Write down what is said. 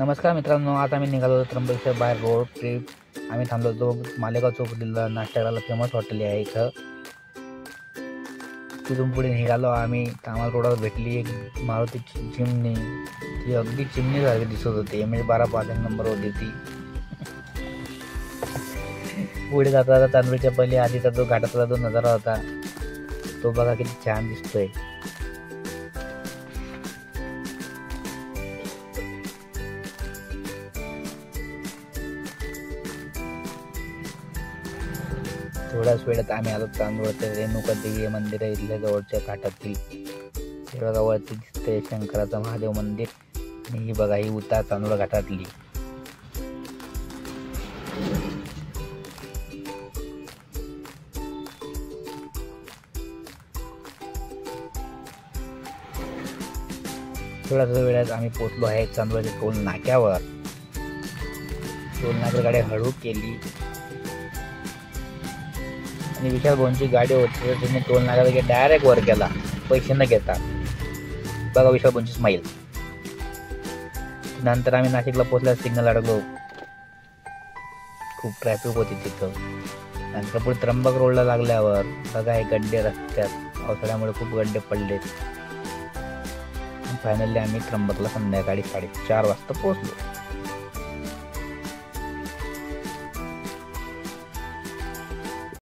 नमस्कार मित्रांनो, आता आम्ही निघालो होतो त्र्यंबकेश्वर बाय रोड ट्रिप. आम्ही थांबलो होतो मालेगाव चौपाटीला नाश्ता करायला. फेमस हॉटेल आहे इथं. तिथून पुढे निघालो आम्ही. आम्हाला रोडावर भेटली एक मारुती चिमणी. ती अगदी चिमणीसारखी दिसत होती. MH12 पासिंग नंबर होती ती. पुढे जाता तांदूळच्या पहिले आधीचा जो घाटातला जो नजारा होता तो बघा किती छान दिसतोय. थोड्याच वेळात आम्ही आलो तांदूळच्या रेणुका देवी मंदिर आहे इथल्या जवळच्या घाटातील. हे बघा वरती दिसतंय शंकराचं महादेव मंदिर. आणि ही बघा ही उतार तांदूळ घाटातली. थोड्याच वेळात आम्ही पोहोचलो आहे चांदोळच्या टोल नाक्यावर. टोल नाक्यावर गाडी हळू केली आणि विशाल भाऊंची गाडी होती तर त्यांनी टोल नाक्याला डायरेक्ट वर गेला पैसे न घेता. बघा विशाल भाऊंची स्माईल. नंतर आम्ही नाशिकला पोहोचल्या सिग्नल अडकलो. खूप ट्रॅफिक होती तिथं. नंतर पुढे त्र्यंबक रोडला लागल्यावर बघा हे गड्डे रस्त्यात पावसाळ्यामुळे खूप गड्डे पडलेत. फायनली आम्ही त्र्यंबकला संध्याकाळी 4:30 वाजता पोहोचलो.